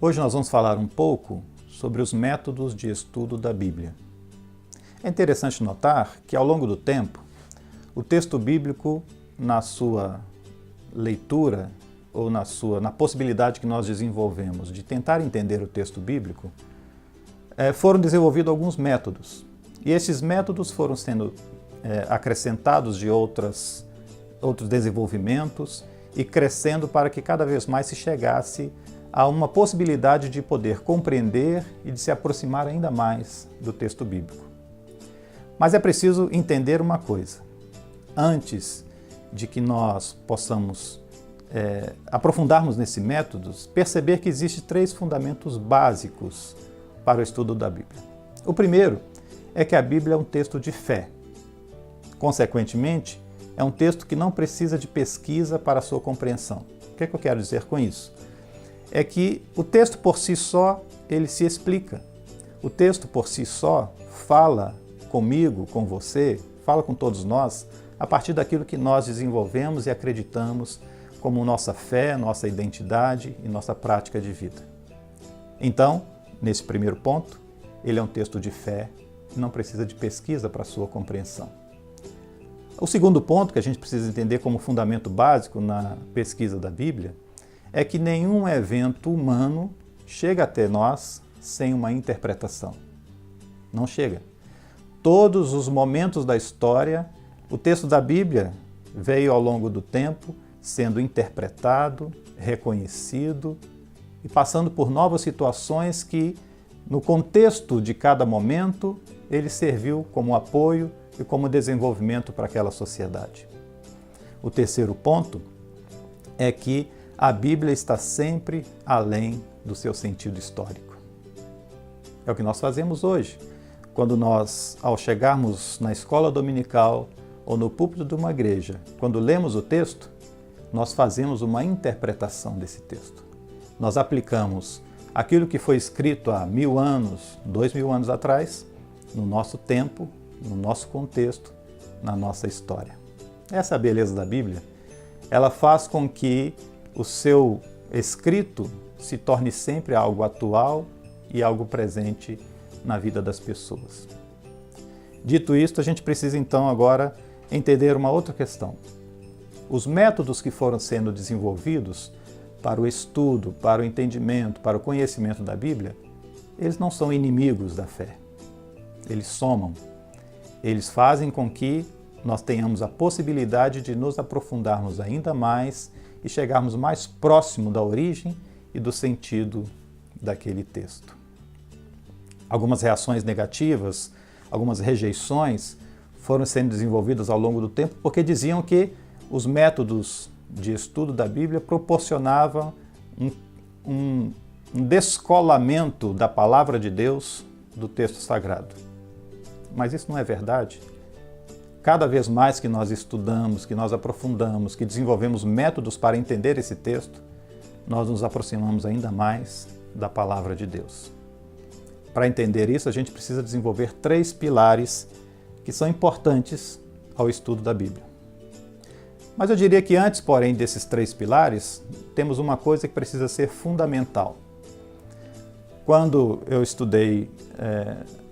Hoje nós vamos falar um pouco sobre os métodos de estudo da Bíblia. É interessante notar que ao longo do tempo, o texto bíblico, na sua leitura ou na possibilidade que nós desenvolvemos de tentar entender o texto bíblico, foram desenvolvidos alguns métodos. E esses métodos foram sendo acrescentados de outros desenvolvimentos e crescendo para que cada vez mais se chegasse a uma possibilidade de poder compreender e de se aproximar ainda mais do texto bíblico. Mas é preciso entender uma coisa. Antes de que nós possamos aprofundarmos nesses métodos, perceber que existem 3 fundamentos básicos para o estudo da Bíblia. O primeiro é que a Bíblia é um texto de fé. Consequentemente, é um texto que não precisa de pesquisa para a sua compreensão. O que é que eu quero dizer com isso? É que o texto por si só, ele se explica. O texto por si só fala comigo, com você, fala com todos nós, a partir daquilo que nós desenvolvemos e acreditamos como nossa fé, nossa identidade e nossa prática de vida. Então, nesse primeiro ponto, ele é um texto de fé e não precisa de pesquisa para a sua compreensão. O segundo ponto que a gente precisa entender como fundamento básico na pesquisa da Bíblia é que nenhum evento humano chega até nós sem uma interpretação. Não chega. Todos os momentos da história, o texto da Bíblia veio ao longo do tempo sendo interpretado, reconhecido e passando por novas situações que, no contexto de cada momento, ele serviu como apoio e como desenvolvimento para aquela sociedade. O terceiro ponto é que a Bíblia está sempre além do seu sentido histórico. É o que nós fazemos hoje, quando nós, ao chegarmos na escola dominical ou no púlpito de uma igreja, quando lemos o texto, nós fazemos uma interpretação desse texto. Nós aplicamos aquilo que foi escrito há 1000 anos, 2000 anos atrás, no nosso tempo, no nosso contexto, na nossa história. Essa é a beleza da Bíblia. Ela faz com que o seu escrito se torne sempre algo atual e algo presente na vida das pessoas. Dito isto, a gente precisa então agora entender uma outra questão. Os métodos que foram sendo desenvolvidos para o estudo, para o entendimento, para o conhecimento da Bíblia, eles não são inimigos da fé. Eles somam. Eles fazem com que nós tenhamos a possibilidade de nos aprofundarmos ainda mais e chegarmos mais próximo da origem e do sentido daquele texto. Algumas reações negativas, algumas rejeições foram sendo desenvolvidas ao longo do tempo porque diziam que os métodos de estudo da Bíblia proporcionavam um descolamento da palavra de Deus do texto sagrado. Mas isso não é verdade. Cada vez mais que nós estudamos, que nós aprofundamos, que desenvolvemos métodos para entender esse texto, nós nos aproximamos ainda mais da palavra de Deus. Para entender isso, a gente precisa desenvolver 3 pilares que são importantes ao estudo da Bíblia. Mas eu diria que antes, porém, desses 3 pilares, temos uma coisa que precisa ser fundamental. Quando eu estudei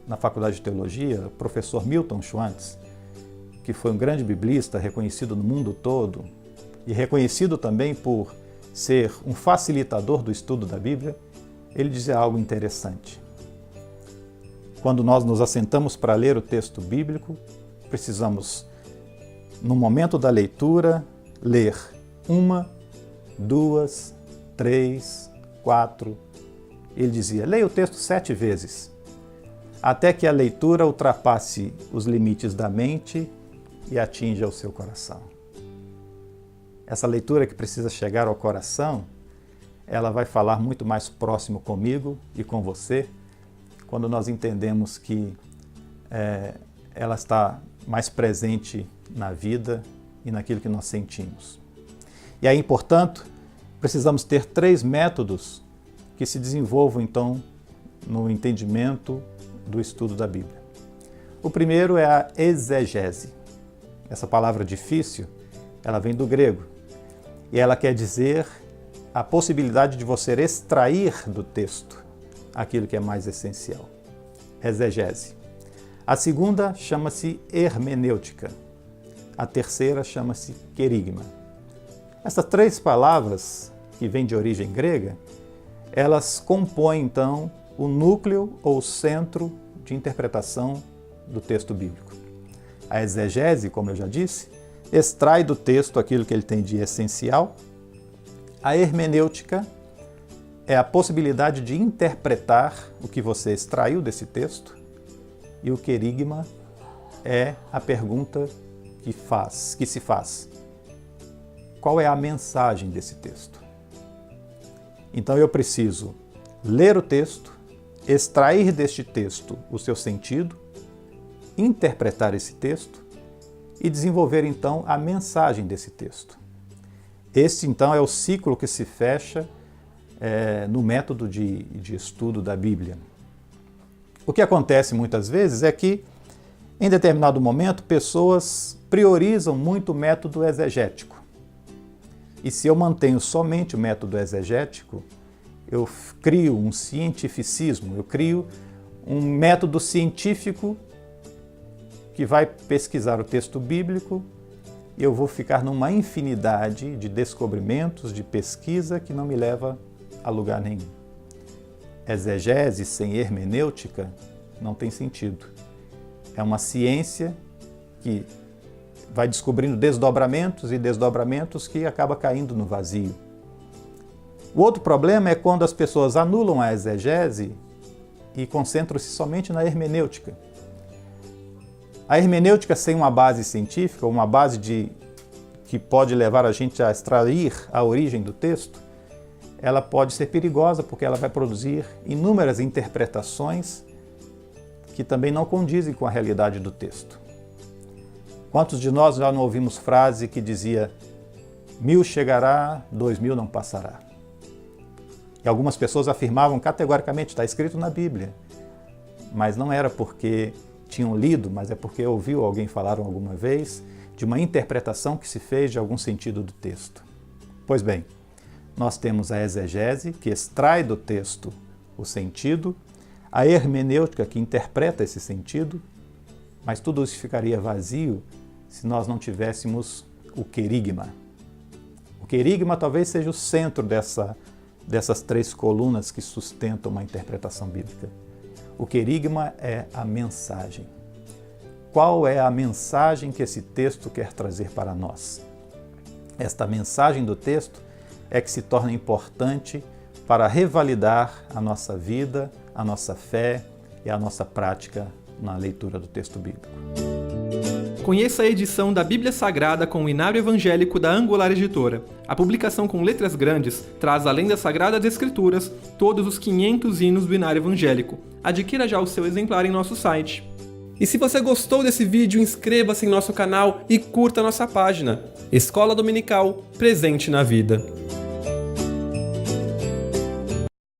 na Faculdade de Teologia, o professor Milton Schwantz, que foi um grande biblista, reconhecido no mundo todo, e reconhecido também por ser um facilitador do estudo da Bíblia, ele dizia algo interessante. Quando nós nos assentamos para ler o texto bíblico, precisamos, no momento da leitura, ler 1, 2, 3, 4. Ele dizia, leia o texto 7 vezes, até que a leitura ultrapasse os limites da mente e atinja o seu coração. Essa leitura que precisa chegar ao coração, ela vai falar muito mais próximo comigo e com você, quando nós entendemos que ela está mais presente na vida e naquilo que nós sentimos. E aí, portanto, precisamos ter 3 métodos que se desenvolvam, então, no entendimento do estudo da Bíblia. O primeiro é a exegese. Essa palavra difícil, ela vem do grego e ela quer dizer a possibilidade de você extrair do texto aquilo que é mais essencial. Exegese. A segunda chama-se hermenêutica. A terceira chama-se querigma. Essas três palavras, que vêm de origem grega, elas compõem, então, o núcleo ou o centro de interpretação do texto bíblico. A exegese, como eu já disse, extrai do texto aquilo que ele tem de essencial. A hermenêutica é a possibilidade de interpretar o que você extraiu desse texto. E o querigma é a pergunta que se faz. Qual é a mensagem desse texto? Então eu preciso ler o texto, extrair deste texto o seu sentido, interpretar esse texto e desenvolver então a mensagem desse texto. Este então é o ciclo que se fecha no método de estudo da Bíblia. O que acontece muitas vezes é que, em determinado momento, pessoas priorizam muito o método exegético. E se eu mantenho somente o método exegético, eu crio um cientificismo, eu crio um método científico que vai pesquisar o texto bíblico e eu vou ficar numa infinidade de descobrimentos, de pesquisa que não me leva a lugar nenhum. Exegese sem hermenêutica não tem sentido. É uma ciência que vai descobrindo desdobramentos e desdobramentos que acaba caindo no vazio. O outro problema é quando as pessoas anulam a exegese e concentram-se somente na hermenêutica. A hermenêutica sem uma base científica, uma base que pode levar a gente a extrair a origem do texto, ela pode ser perigosa porque ela vai produzir inúmeras interpretações que também não condizem com a realidade do texto. Quantos de nós já não ouvimos frase que dizia 1000 chegará, 2000 não passará? E algumas pessoas afirmavam categoricamente, está escrito na Bíblia. Mas não era porque tinham lido, mas é porque ouviu alguém falar alguma vez de uma interpretação que se fez de algum sentido do texto. Pois bem, nós temos a exegese, que extrai do texto o sentido, a hermenêutica, que interpreta esse sentido, mas tudo isso ficaria vazio se nós não tivéssemos o querigma. O querigma talvez seja o centro dessas três colunas que sustentam uma interpretação bíblica. O querigma é a mensagem. Qual é a mensagem que esse texto quer trazer para nós? Esta mensagem do texto é que se torna importante para revalidar a nossa vida, a nossa fé e a nossa prática na leitura do texto bíblico. Conheça a edição da Bíblia Sagrada com o Inário Evangélico da Angular Editora. A publicação com letras grandes traz, além das Sagradas Escrituras, todos os 500 hinos do Inário Evangélico. Adquira já o seu exemplar em nosso site. E se você gostou desse vídeo, inscreva-se em nosso canal e curta nossa página. Escola Dominical, presente na vida.